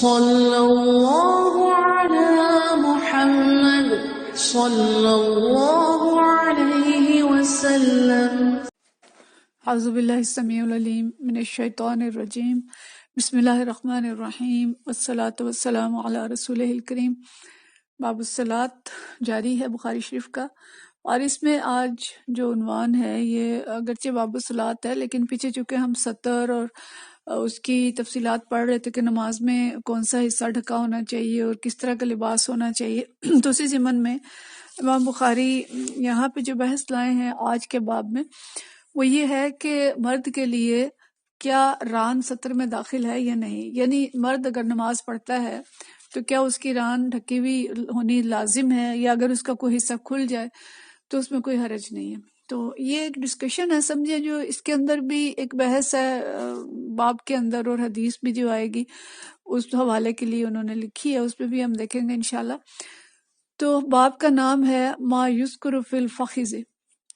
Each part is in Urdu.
صلی اللہ علی محمد صلی اللہ علیہ وسلم۔ اعوذ باللہ السمیع العلیم من الشیطان الرجیم، بسم اللہ الرحمن الرحیم، والصلاة والسلام علی رسولہ الکریم۔ باب الصلاۃ جاری ہے بخاری شریف کا، اور اس میں آج جو عنوان ہے یہ اگرچہ باب الصلاۃ ہے، لیکن پیچھے چونکہ ہم سطر اور اس کی تفصیلات پڑھ رہے تھے کہ نماز میں کون سا حصہ ڈھکا ہونا چاہیے اور کس طرح کا لباس ہونا چاہیے، تو اسی ضمن میں امام بخاری یہاں پہ جو بحث لائے ہیں آج کے باب میں وہ یہ ہے کہ مرد کے لیے کیا ران سطر میں داخل ہے یا نہیں، یعنی مرد اگر نماز پڑھتا ہے تو کیا اس کی ران ڈھکی ہوئی ہونی لازم ہے، یا اگر اس کا کوئی حصہ کھل جائے تو اس میں کوئی حرج نہیں ہے۔ تو یہ ایک ڈسکشن ہے، سمجھے، جو اس کے اندر بھی ایک بحث ہے باب کے اندر، اور حدیث بھی جو آئے گی اس حوالے کے لیے انہوں نے لکھی ہے، اس پہ بھی ہم دیکھیں گے انشاءاللہ۔ تو باب کا نام ہے ما یذکر فی الفخذ،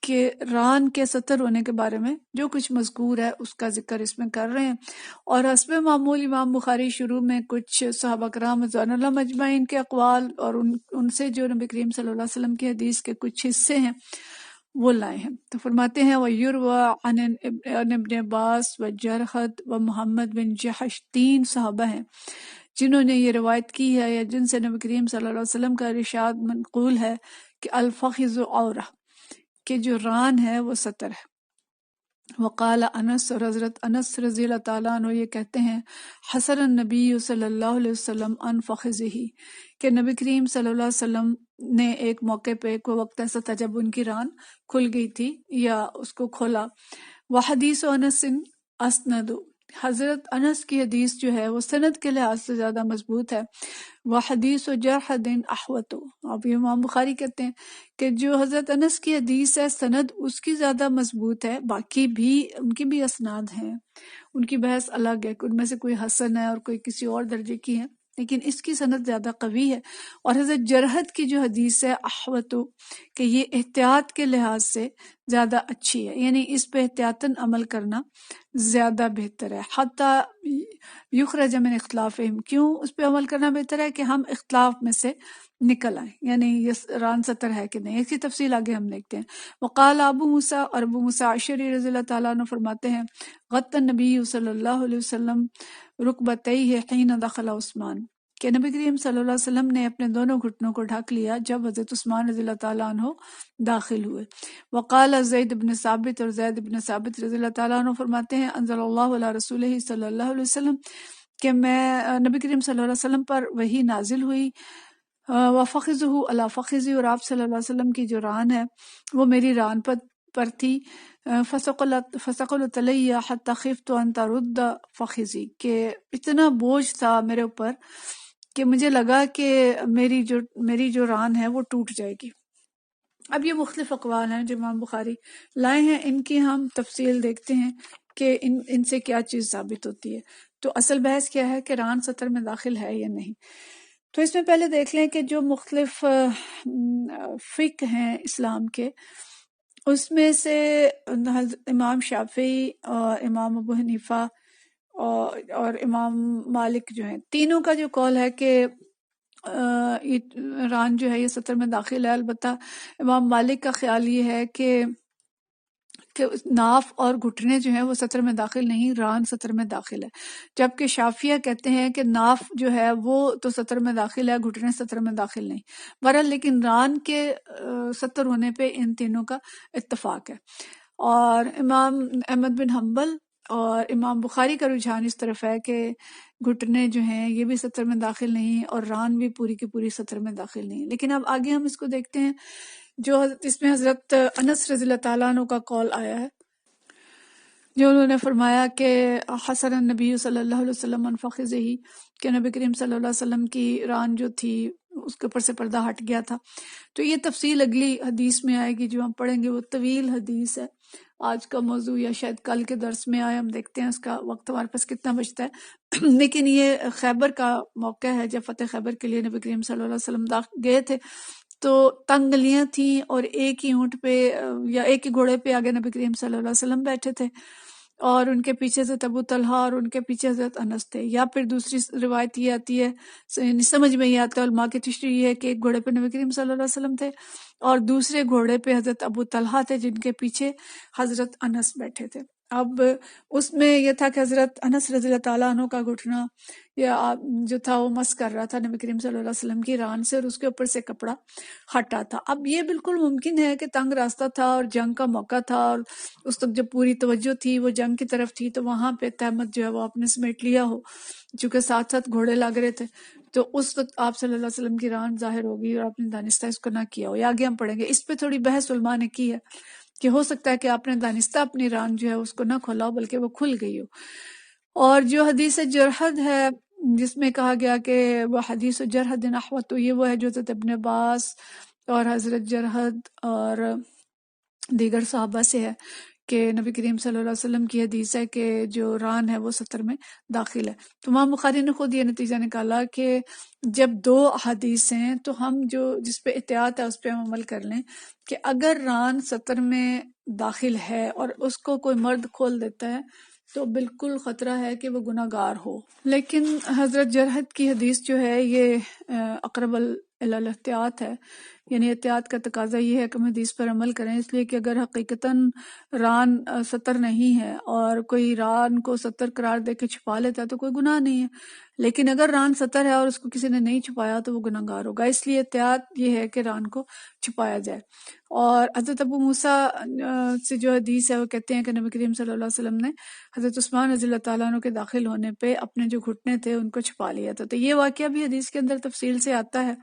کہ ران کے سطر ہونے کے بارے میں جو کچھ مذکور ہے اس کا ذکر اس میں کر رہے ہیں، اور حسب معمول امام بخاری شروع میں کچھ صحابہ کرام رضوان اللہ مجمعین کے اقوال اور ان سے جو نبی کریم صلی اللہ علیہ وسلم کی حدیث کے کچھ حصے ہیں وہ لائے ہیں۔ تو فرماتے ہیں وَيُرْوَى عن ابن عباس وجرحد و محمد بن جحش، تین صحابہ ہیں جنہوں نے یہ روایت کی ہے یا جن سے نبی کریم صلی اللہ علیہ وسلم کا ارشاد منقول ہے کہ الفخذ عورہ، کہ جو ران ہے وہ سطر ہے۔ وقال انس، اور حضرت انس رضی اللہ تعالیٰ عنہ یہ کہتے ہیں حسر النبی صلی اللہ علیہ وسلم ان فخذہ، کہ نبی کریم صلی اللہ علیہ وسلم نے ایک موقع پہ کوئی وقت ایسا تھا جب ان کی ران کھل گئی تھی یا اس کو کھولا۔ وحدیث انس اسند، حضرت انس کی حدیث جو ہے وہ سند کے لحاظ سے زیادہ مضبوط ہے۔ وحدیث جرحد احوط، اب یہ امام بخاری کہتے ہیں کہ جو حضرت انس کی حدیث ہے سند اس کی زیادہ مضبوط ہے، باقی بھی ان کی بھی اسناد ہیں، ان کی بحث الگ ہے، ان میں سے کوئی حسن ہے اور کوئی کسی اور درجے کی ہے، لیکن اس کی سند زیادہ قوی ہے۔ اور حضرت جرحد کی جو حدیث ہے احوط، کہ یہ احتیاط کے لحاظ سے زیادہ اچھی ہے، یعنی اس پہ احتیاطاً عمل کرنا زیادہ بہتر ہے۔ حتی یخرج من اختلافہم، کیوں اس پہ عمل کرنا بہتر ہے؟ کہ ہم اختلاف میں سے نکل آئیں، یعنی یہ ران سطر ہے کہ نہیں، اس کی تفصیل آگے ہم دیکھتے ہیں۔ وقال ابو موسیٰ، اور ابو موسیٰ اشعری رضی اللہ تعالیٰ عنہ فرماتے ہیں غط النبی صلی اللہ علیہ وسلم رکبتیہ حین دخل عثمان، کہ نبی کریم صلی اللہ علیہ وسلم نے اپنے دونوں گھٹنوں کو ڈھک لیا جب حضرت عثمان رضی اللہ تعالیٰ عنہ داخل ہوئے۔ وقال زید بن ثابت، اور زید بن ثابت رضی اللہ تعالیٰ عنہ فرماتے ہیں انزل اللہ علی رسولہ صلی اللہ علیہ وسلم، کہ میں نبی کریم صلی اللہ علیہ وسلم پر وحی نازل ہوئی، وفخذہ علی فخذی، اور آپ صلی اللہ علیہ وسلم کی جو ران ہے وہ میری ران پر تھی، فثقلت علی حتی خفت ان ترد فخذی، کہ اتنا بوجھ تھا میرے اوپر کہ مجھے لگا کہ میری جو ران ہے وہ ٹوٹ جائے گی۔ اب یہ مختلف اقوال ہیں جو امام بخاری لائے ہیں، ان کی ہم تفصیل دیکھتے ہیں کہ ان سے کیا چیز ثابت ہوتی ہے۔ تو اصل بحث کیا ہے کہ ران سطر میں داخل ہے یا نہیں۔ تو اس میں پہلے دیکھ لیں کہ جو مختلف فقہ ہیں اسلام کے، اس میں سے امام شافعی اور امام ابو حنیفہ اور امام مالک جو ہیں، تینوں کا جو قول ہے کہ ران جو ہے یہ سطر میں داخل ہے۔ البتہ امام مالک کا خیال یہ ہے کہ ناف اور گھٹنے جو ہیں وہ سطر میں داخل نہیں، ران سطر میں داخل ہے، جبکہ شافعیہ کہتے ہیں کہ ناف جو ہے وہ تو سطر میں داخل ہے، گھٹنے سطر میں داخل نہیں۔ بہرحال لیکن ران کے سطر ہونے پہ ان تینوں کا اتفاق ہے، اور امام احمد بن حنبل اور امام بخاری کا رجحان اس طرف ہے کہ گھٹنے جو ہیں یہ بھی سطر میں داخل نہیں، اور ران بھی پوری کی پوری سطر میں داخل نہیں۔ لیکن اب آگے ہم اس کو دیکھتے ہیں جو اس میں حضرت انس رضی اللہ تعالیٰ عنہ کا قول آیا ہے، جو انہوں نے فرمایا کہ حسر النبی صلی اللہ علیہ وسلم عن فخذہ، کہ نبی کریم صلی اللہ علیہ وسلم کی ران جو تھی اس کے اوپر سے پردہ ہٹ گیا تھا۔ تو یہ تفصیل اگلی حدیث میں آئے گی جو ہم پڑھیں گے، وہ طویل حدیث ہے، آج کا موضوع یا شاید کل کے درس میں آئے، ہم دیکھتے ہیں اس کا وقت ہمارے پاس کتنا بچتا ہے۔ لیکن یہ خیبر کا موقع ہے جب فتح خیبر کے لیے نبی کریم صلی اللہ علیہ وسلم گئے تھے، تو تنگ گلیاں تھیں اور ایک ہی اونٹ پہ یا ایک ہی گھوڑے پہ آگے نبی کریم صلی اللہ علیہ وسلم بیٹھے تھے، اور ان کے پیچھے حضرت ابو طلحہ اور ان کے پیچھے حضرت انس تھے. یا پھر دوسری روایت یہ آتی ہے، سمجھ میں یہ آتا ہے علماء کی تشریح یہ ہے کہ ایک گھوڑے پہ نبی کریم صلی اللہ علیہ وسلم تھے اور دوسرے گھوڑے پہ حضرت ابو طلحہ تھے جن کے پیچھے حضرت انس بیٹھے تھے. اب اس میں یہ تھا کہ حضرت انس رضی اللہ تعالیٰ عنہ کا گھٹنا یا جو تھا وہ مس کر رہا تھا نبی کریم صلی اللہ علیہ وسلم کی ران سے، اور اس کے اوپر سے کپڑا ہٹا تھا. اب یہ بالکل ممکن ہے کہ تنگ راستہ تھا اور جنگ کا موقع تھا، اور اس وقت جب پوری توجہ تھی وہ جنگ کی طرف تھی، تو وہاں پہ تہمت جو ہے وہ آپ نے سمیٹ لیا ہو، چونکہ ساتھ ساتھ گھوڑے لگ رہے تھے. تو اس وقت آپ صلی اللہ علیہ وسلم کی ران ظاہر ہوگی اور آپ نے دانستہ اس کو نہ کیا ہو. یا آگے ہم پڑھیں گے، اس پہ تھوڑی بحث علماء نے کی ہے کہ ہو سکتا ہے کہ آپ نے دانستہ اپنی ران جو ہے اس کو نہ کھولا ہو بلکہ وہ کھل گئی ہو. اور جو حدیث جرحد ہے جس میں کہا گیا کہ وہ حدیث جرحد نحو، تو یہ وہ ہے جو حضرت ابن عباس اور حضرت جرحد اور دیگر صحابہ سے ہے کہ نبی کریم صلی اللہ علیہ وسلم کی حدیث ہے کہ جو ران ہے وہ 70 میں داخل ہے. تو امام بخاری نے خود یہ نتیجہ نکالا کہ جب دو حدیث ہیں تو ہم جس پہ احتیاط ہے اس پہ ہم عمل کر لیں کہ اگر ران 70 میں داخل ہے اور اس کو کوئی مرد کھول دیتا ہے تو بالکل خطرہ ہے کہ وہ گناہ گار ہو. لیکن حضرت جرحد کی حدیث جو ہے یہ اقرب الاحتیاط ہے، یعنی احتیاط کا تقاضا یہ ہے کہ ہم حدیث پر عمل کریں، اس لیے کہ اگر حقیقتاً ران 70 نہیں ہے اور کوئی ران کو 70 قرار دے کے چھپا لیتا ہے تو کوئی گناہ نہیں ہے، لیکن اگر ران 70 ہے اور اس کو کسی نے نہیں چھپایا تو وہ گناہ گار ہوگا. اس لیے احتیاط یہ ہے کہ ران کو چھپایا جائے. اور حضرت ابو موسیٰ سے جو حدیث ہے وہ کہتے ہیں کہ نبی کریم صلی اللہ علیہ وسلم نے حضرت عثمان رضی اللہ تعالیٰ عنہ کے داخل ہونے پہ اپنے جو گھٹنے تھے ان کو چھپا لیا تھا. تو یہ واقعہ بھی حدیث کے اندر تفصیل سے آتا ہے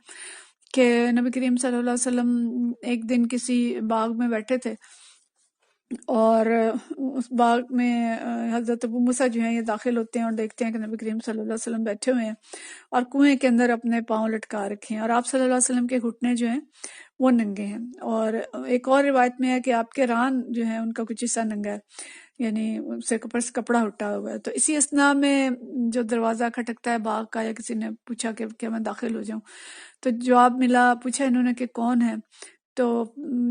کہ نبی کریم صلی اللہ علیہ وسلم ایک دن کسی باغ میں بیٹھے تھے اور اس باغ میں حضرت ابو موسیٰ جو ہیں یہ داخل ہوتے ہیں اور دیکھتے ہیں کہ نبی کریم صلی اللہ علیہ وسلم بیٹھے ہوئے ہیں اور کنویں کے اندر اپنے پاؤں لٹکا رکھے ہیں، اور آپ صلی اللہ علیہ وسلم کے گھٹنے جو ہیں وہ ننگے ہیں. اور ایک اور روایت میں ہے کہ آپ کے ران جو ہیں ان کا کچھ حصہ ننگا ہے، یعنی اس سے کپڑا ہٹا ہوا ہے. تو اسی اثناء میں جو دروازہ کھٹکتا ہے باغ کا، یا کسی نے پوچھا کہ میں داخل ہو جاؤں، تو جواب ملا، پوچھا انہوں نے کہ کون ہے، تو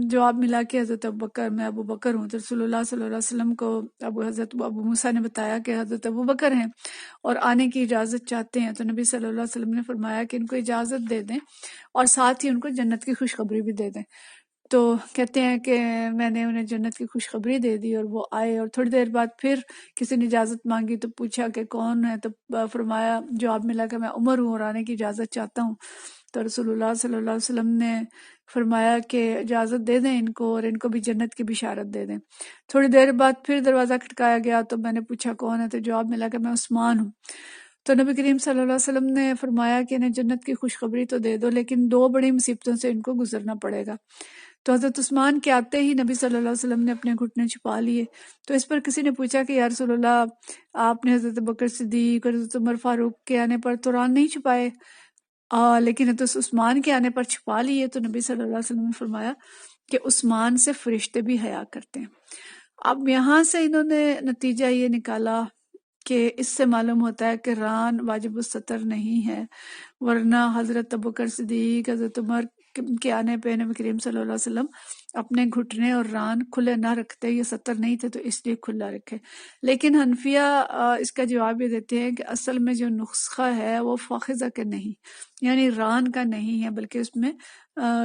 جواب ملا کہ حضرت ابوبکر، میں ابو بکر ہوں. تو رسول اللہ صلی اللہ علیہ وسلم کو حضرت ابو موسیٰ نے بتایا کہ حضرت ابوبکر ہیں اور آنے کی اجازت چاہتے ہیں. تو نبی صلی اللہ علیہ وسلم نے فرمایا کہ ان کو اجازت دے دیں اور ساتھ ہی ان کو جنت کی خوشخبری بھی دے دیں. تو کہتے ہیں کہ میں نے انہیں جنت کی خوشخبری دے دی اور وہ آئے، اور تھوڑی دیر بعد پھر کسی نے اجازت مانگی تو پوچھا کہ کون ہے، تو فرمایا، جواب ملا کہ میں عمر ہوں اور آنے کی اجازت چاہتا ہوں. تو رسول اللہ صلی اللہ علیہ وسلم نے فرمایا کہ اجازت دے دیں ان کو اور ان کو بھی جنت کی بشارت دے دیں. تھوڑی دیر بعد پھر دروازہ کھٹکایا گیا تو میں نے پوچھا کون ہے، تو جواب ملا کہ میں عثمان ہوں. تو نبی کریم صلی اللہ علیہ وسلم نے فرمایا کہ انہیں جنت کی خوشخبری تو دے دو لیکن 2 بڑی مصیبتوں سے ان کو گزرنا پڑے گا. تو حضرت عثمان کے آتے ہی نبی صلی اللہ علیہ وسلم نے اپنے گھٹنے چھپا لیے. تو اس پر کسی نے پوچھا کہ یا رسول اللہ، آپ نے حضرت بکر صدیق اور حضرت عمر فاروق کے آنے پر تو ران نہیں چھپائے، لیکن حضرت عثمان کے آنے پر چھپا لیے. تو نبی صلی اللہ علیہ وسلم نے فرمایا کہ عثمان سے فرشتے بھی حیا کرتے ہیں. اب یہاں سے انہوں نے نتیجہ یہ نکالا کہ اس سے معلوم ہوتا ہے کہ ران واجب الستر نہیں ہے، ورنہ حضرت ابوبکر صدیق، حضرت عمر کے آنے پہ نبی کریم صلی اللہ علیہ وسلم اپنے گھٹنے اور ران کھلے نہ رکھتے، یہ ستر نہیں تھے تو اس لیے کھلا رکھے. لیکن حنفیہ اس کا جواب یہ دیتے ہیں کہ اصل میں جو نسخہ ہے وہ فاخذہ کا نہیں، یعنی ران کا نہیں ہے، بلکہ اس میں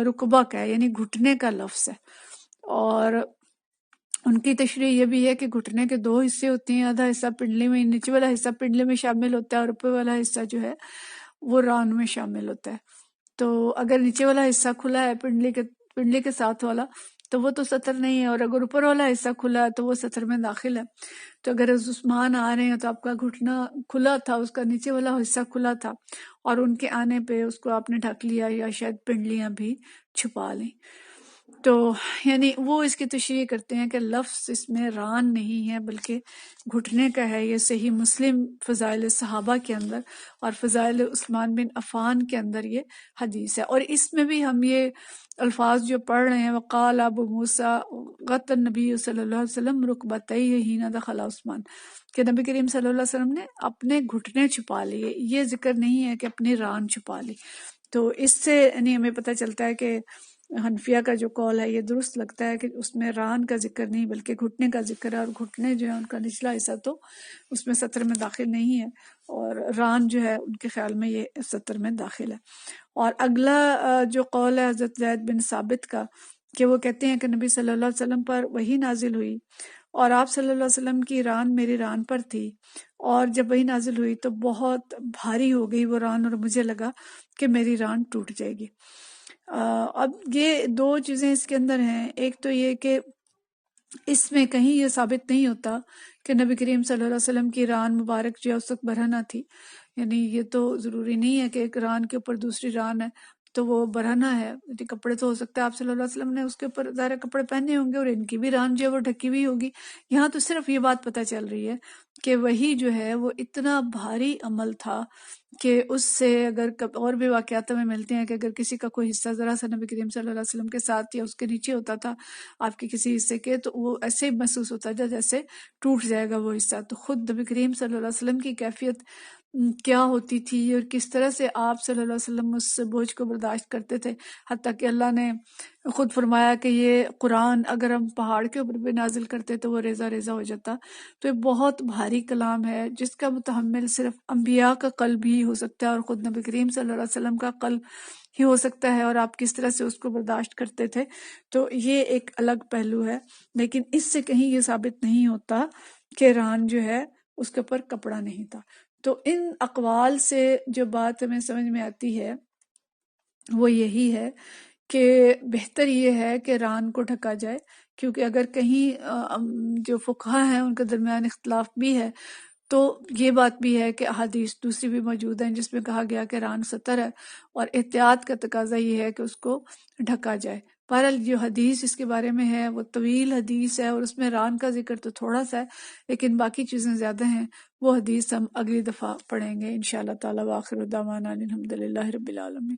رکبہ کا ہے، یعنی گھٹنے کا لفظ ہے. اور ان کی تشریح یہ بھی ہے کہ گھٹنے کے 2 حصے ہوتے ہیں، آدھا حصہ پنڈلی میں، نیچے والا حصہ پنڈلی میں شامل ہوتا ہے اور اوپر والا حصہ جو ہے وہ ران میں شامل ہوتا ہے. تو اگر نیچے والا حصہ کھلا ہے پنڈلی کے ساتھ والا تو وہ تو سطر نہیں ہے، اور اگر اوپر والا حصہ کھلا ہے تو وہ سطر میں داخل ہے. تو اگر عثمان آ رہے ہیں تو آپ کا گھٹنا کھلا تھا، اس کا نیچے والا حصہ کھلا تھا، اور ان کے آنے پہ اس کو آپ نے ڈھک لیا یا شاید پنڈلیاں بھی چھپا لیں. تو یعنی وہ اس کی تشریح کرتے ہیں کہ لفظ اس میں ران نہیں ہے بلکہ گھٹنے کا ہے. یہ صحیح مسلم فضائل صحابہ کے اندر اور فضائل عثمان بن عفان کے اندر یہ حدیث ہے. اور اس میں بھی ہم یہ الفاظ جو پڑھ رہے ہیں، وقال ابو موسیٰ غط النبی صلی اللہ علیہ وسلم رکبتیہ حین دخل عثمان، کہ نبی کریم صلی اللہ علیہ وسلم نے اپنے گھٹنے چھپا لیے، یہ ذکر نہیں ہے کہ اپنی ران چھپا لی. تو اس سے یعنی ہمیں پتہ چلتا ہے کہ حنفیہ کا جو قول ہے یہ درست لگتا ہے کہ اس میں ران کا ذکر نہیں بلکہ گھٹنے کا ذکر ہے، اور گھٹنے جو ہے ان کا نچلا حصہ تو اس میں سطر میں داخل نہیں ہے، اور ران جو ہے ان کے خیال میں یہ سطر میں داخل ہے۔ اور اگلا جو قول ہے حضرت زید بن ثابت کا، کہ وہ کہتے ہیں کہ نبی صلی اللہ علیہ وسلم پر وحی نازل ہوئی اور آپ صلی اللہ علیہ وسلم کی ران میری ران پر تھی، اور جب وحی نازل ہوئی تو بہت بھاری ہو گئی وہ ران، اور مجھے لگا کہ میری ران ٹوٹ جائے گی۔ اب یہ دو چیزیں اس کے اندر ہیں، ایک تو یہ کہ اس میں کہیں یہ ثابت نہیں ہوتا کہ نبی کریم صلی اللہ علیہ وسلم کی ران مبارک جو ہے اس وقت برہنہ تھی، یعنی یہ تو ضروری نہیں ہے کہ ایک ران کے اوپر دوسری ران ہے تو وہ برہنہ ہے، کپڑے تو ہو سکتا ہے آپ صلی اللہ علیہ وسلم نے اس کے اوپر ظاہر کپڑے پہنے ہوں گے اور ان کی بھی ران جو ہے وہ ڈھکی ہوئی ہوگی۔ یہاں تو صرف یہ بات پتہ چل رہی ہے کہ وہی جو ہے وہ اتنا بھاری عمل تھا کہ اس سے اگر اور بھی واقعات میں ملتے ہیں کہ اگر کسی کا کوئی حصہ ذرا سا نبی کریم صلی اللہ علیہ وسلم کے ساتھ یا اس کے نیچے ہوتا تھا آپ کے کسی حصے کے، تو وہ ایسے ہی محسوس ہوتا تھا جیسے ٹوٹ جائے گا وہ حصہ۔ تو خود نبی کریم صلی اللہ علیہ وسلم کی کیفیت کیا ہوتی تھی اور کس طرح سے آپ صلی اللہ علیہ وسلم اس بوجھ کو برداشت کرتے تھے، حتیٰ کہ اللہ نے خود فرمایا کہ یہ قرآن اگر ہم پہاڑ کے اوپر بھی نازل کرتے تو وہ ریزہ ریزہ ہو جاتا۔ تو یہ بہت بھاری کلام ہے جس کا متحمل صرف انبیاء کا قلب ہی ہو سکتا ہے، اور خود نبی کریم صلی اللہ علیہ وسلم کا قلب ہی ہو سکتا ہے، اور آپ کس طرح سے اس کو برداشت کرتے تھے۔ تو یہ ایک الگ پہلو ہے، لیکن اس سے کہیں یہ ثابت نہیں ہوتا کہ ران جو ہے اس کے اوپر کپڑا نہیں تھا۔ تو ان اقوال سے جو بات ہمیں سمجھ میں آتی ہے وہ یہی ہے کہ بہتر یہ ہے کہ ران کو ڈھکا جائے، کیونکہ اگر کہیں جو فقہا ہیں ان کے درمیان اختلاف بھی ہے تو یہ بات بھی ہے کہ احادیث دوسری بھی موجود ہیں جس میں کہا گیا کہ ران سطر ہے، اور احتیاط کا تقاضا یہ ہے کہ اس کو ڈھکا جائے۔ بہرحال جو حدیث اس کے بارے میں ہے وہ طویل حدیث ہے، اور اس میں ران کا ذکر تو تھوڑا سا ہے لیکن باقی چیزیں زیادہ ہیں، وہ حدیث ہم اگلی دفعہ پڑھیں گے انشاءاللہ تعالی۔ وآخر دعوانا الحمدللہ رب العالمین۔